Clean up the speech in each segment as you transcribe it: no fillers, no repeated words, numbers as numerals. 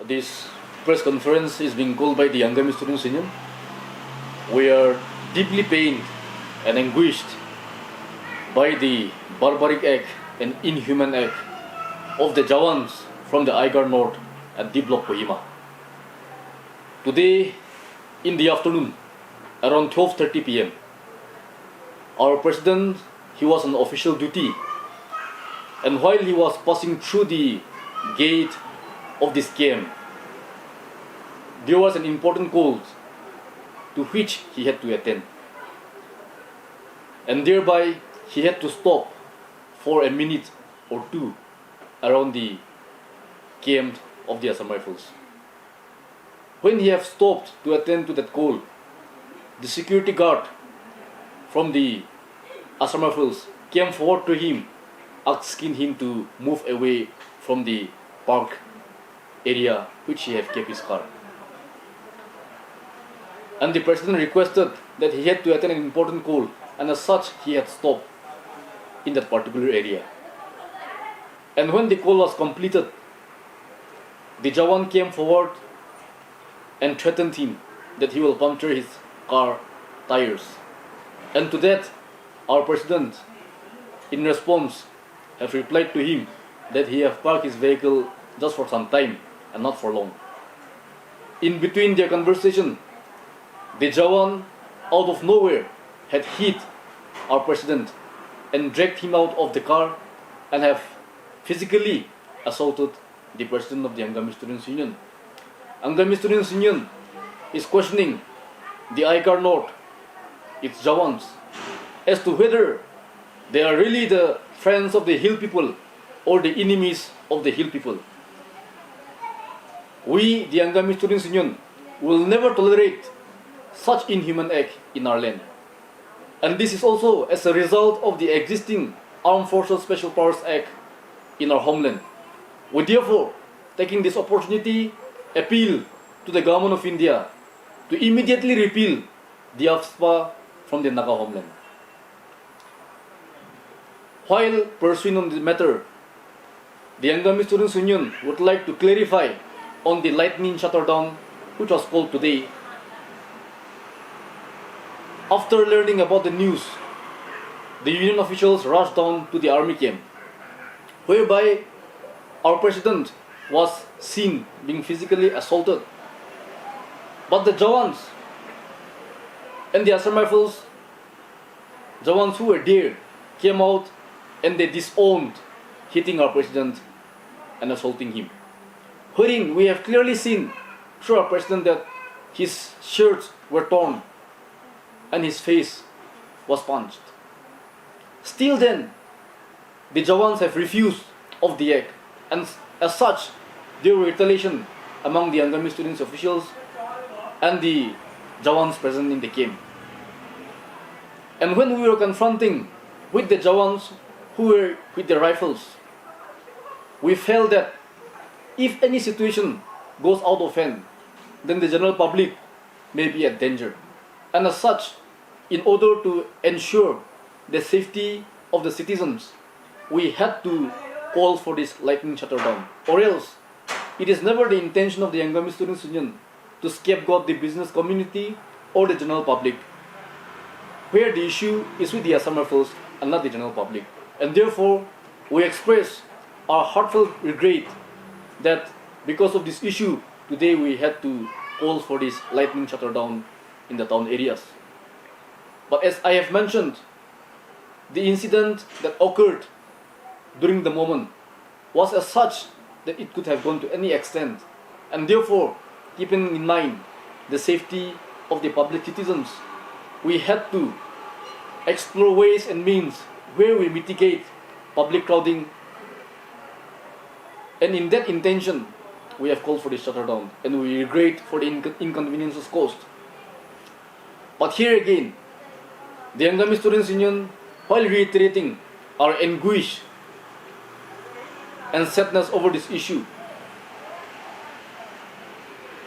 This press conference is being called by the Angami Students Union. We are deeply pained and anguished by the barbaric act and inhuman act of the Jawans from the Aigar North at D Block Kohima. Today, in the afternoon, around 12:30 p.m., our president, he was on official duty, and while he was passing through the gate of this camp, there was an important call to which he had to attend, and thereby he had to stop for a minute or two around the camp of the Assam Rifles. When he had stopped to attend to that call, the security guard from the Assam Rifles came forward to him, asking him to move away from the park area which he had kept his car. And the president requested that he had to attend an important call, and as such he had stopped in that particular area. And when the call was completed, the Jawan came forward and threatened him that he will puncture his car tires. And to that, our president, in response, have replied to him that he have parked his vehicle just for some time and not for long. In between their conversation, the Jawan, out of nowhere, had hit our president and dragged him out of the car and have physically assaulted the president of the Angami Students Union. Angami Students Union is questioning the Aigar North, its Jawans, as to whether they are really the friends of the hill people or the enemies of the hill people. We, the Angami Students Union, will never tolerate such inhuman act in our land. And this is also as a result of the existing Armed Forces Special Powers Act in our homeland. We therefore, taking this opportunity, appeal to the government of India to immediately repeal the AFSPA from the Naga homeland. While pursuing on the matter, the Angami Students Union would like to clarify on the lightning shutdown which was called today. After learning about the news, the union officials rushed down to the army camp, whereby our president was seen being physically assaulted. But the Jawans and the Assam Rifles, Jawans who were there, came out and they disowned hitting our president and assaulting him. Wherein we have clearly seen through our president that his shirts were torn and his face was punched. Still then, the Jawans have refused of the act, and as such, there were retaliation among the Angami students officials and the Jawans present in the camp. And when we were confronting with the Jawans who were with the rifles, we felt that if any situation goes out of hand, then the general public may be at danger. And as such, in order to ensure the safety of the citizens, we had to call for this lightning shutdown. Or else, it is never the intention of the Angami Students Union to scapegoat the business community or the general public, where the issue is with the Assam Rifles and not the general public. And therefore, we express our heartfelt regret that because of this issue, today we had to call for this lightning shutdown in the town areas. But as I have mentioned, the incident that occurred during the moment was as such that it could have gone to any extent, and therefore, keeping in mind the safety of the public citizens, we had to explore ways and means where we mitigate public crowding, and in that intention, we have called for this shutdown, and we regret for the inconveniences caused. But here again, the Angami Students Union, while reiterating our anguish and sadness over this issue,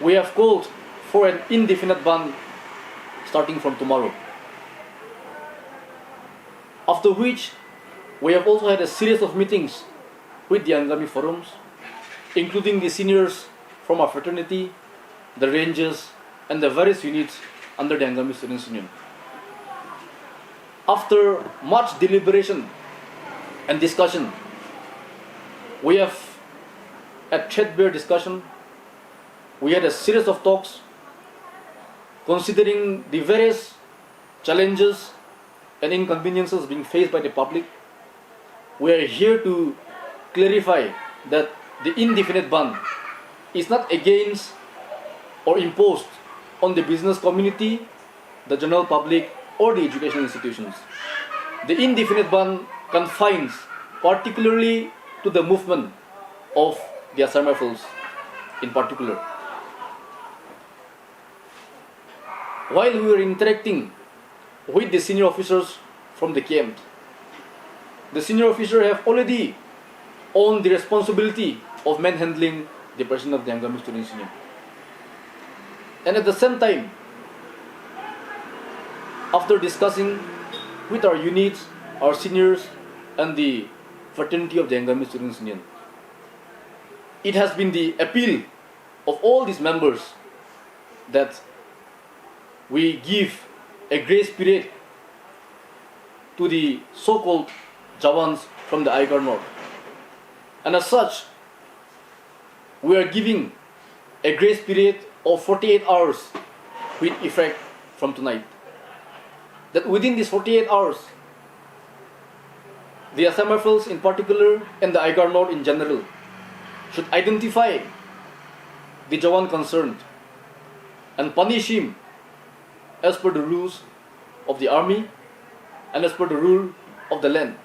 we have called for an indefinite ban starting from tomorrow. After which, we have also had a series of meetings with the Angami forums, including the seniors from our fraternity, the rangers, and the various units under the Angami Students Union. After much deliberation and discussion, we have a threadbare discussion. We had a series of talks considering the various challenges and inconveniences being faced by the public. We are here to clarify that the indefinite ban is not against or imposed on the business community, the general public, or the educational institutions. The indefinite ban confines particularly to the movement of the Assam Rifles in particular. While we were interacting with the senior officers from the camp, the senior officers have already owned the responsibility of manhandling the president of the Angami Students Union. And at the same time, after discussing with our units, our seniors, and the fraternity of the Angami Students Union, it has been the appeal of all these members that we give a grace period to the so-called Jawans from the Aigar North. And as such, we are giving a grace period of 48 hours with effect from tonight. That within these 48 hours, the Assam Rifles in particular and the Aigar North in general should identify the Jawan concerned and punish him as per the rules of the army and as per the rule of the land,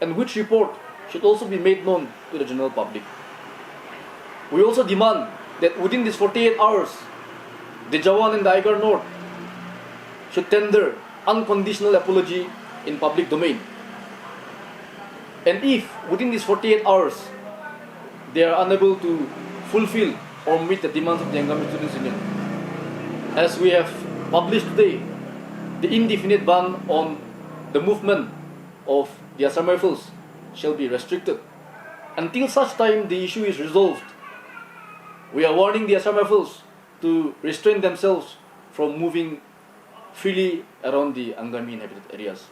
and which report should also be made known to the general public. We also demand that within these 48 hours, the Jawan in the Aigar North should tender unconditional apology in public domain. And if within these 48 hours they are unable to fulfill or meet the demands of the Angami Students Union, as we have published today, the indefinite ban on the movement of the Assam Rifles shall be restricted. Until such time the issue is resolved, we are warning the Assam Rifles to restrain themselves from moving freely around the Angami inhabited areas.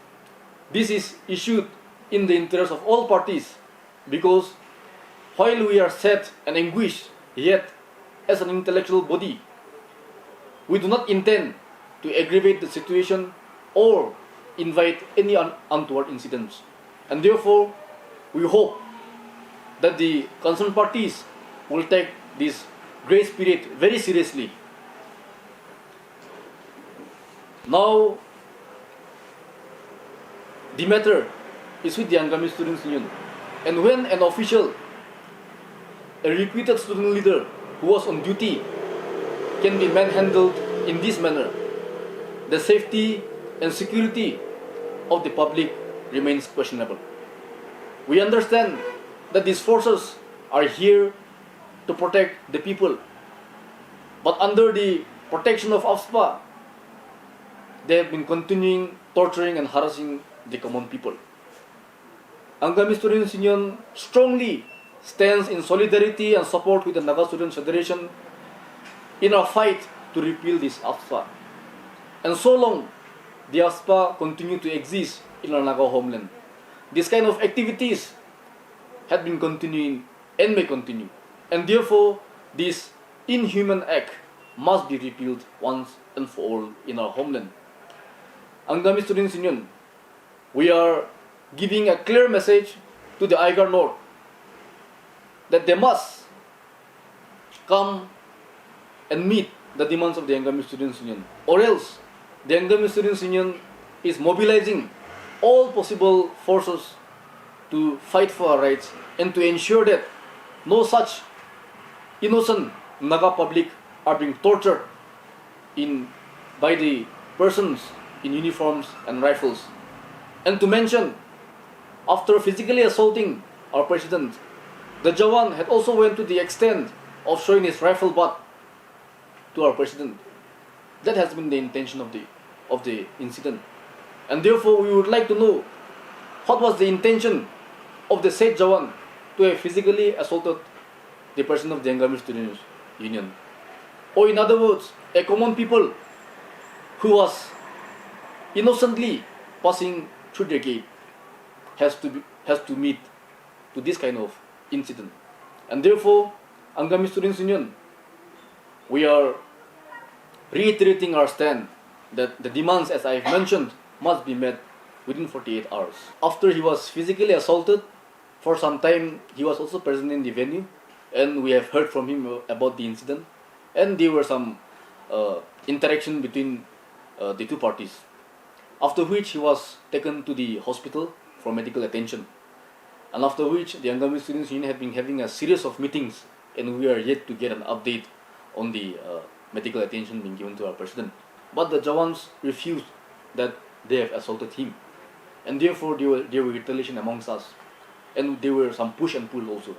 This is issued in the interest of all parties, because while we are sad and anguished, yet as an intellectual body, we do not intend to aggravate the situation or invite any untoward incidents. And therefore, we hope that the concerned parties will take this grace period very seriously. Now, the matter is with the Angami Students Union. And when an official, a reputed student leader who was on duty, can be manhandled in this manner, the safety and security of the public remains questionable. We understand that these forces are here to protect the people, but under the protection of AFSPA, they have been continuing torturing and harassing the common people. Angami Students Union strongly stands in solidarity and support with the Naga Students Federation in our fight to repeal this AFSPA. And so long the AFSPA continue to exist in our Naga homeland, this kind of activities have been continuing and may continue. And therefore, this inhuman act must be repealed once and for all in our homeland. Angami Students Union, we are giving a clear message to the Aigar North that they must come and meet the demands of the Angami Students Union, or else the Angami Students Union is mobilizing all possible forces to fight for our rights and to ensure that no such innocent Naga public are being tortured by the persons in uniforms and rifles. And to mention, after physically assaulting our president, the Jawan had also went to the extent of showing his rifle butt to our president. That has been the intention of the incident. And therefore, we would like to know what was the intention of the said Jawan to have physically assaulted the president of the Angami Students union. Or in other words, a common people who was innocently passing through their gate has to meet to this kind of incident. And therefore, Angami Students Union, we are reiterating our stand that the demands, as I have mentioned, must be met within 48 hours. After he was physically assaulted, for some time he was also present in the venue, and we have heard from him about the incident, and there were some interaction between the two parties. After which he was taken to the hospital for medical attention, and after which the Angami Students Union have been having a series of meetings, and we are yet to get an update on the medical attention being given to our president. But the Jawans refused that they have assaulted him, and therefore there were retaliation amongst us, and there were some push and pull also.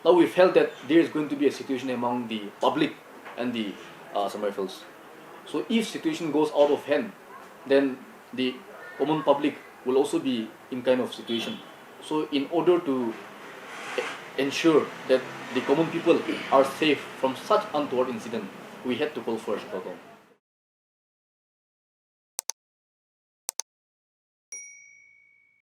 Now we felt that there is going to be a situation among the public and the some rifles. So if situation goes out of hand, then the common public will also be in kind of situation. So in order to ensure that the common people are safe from such untoward incident, we had to call for a shutdown.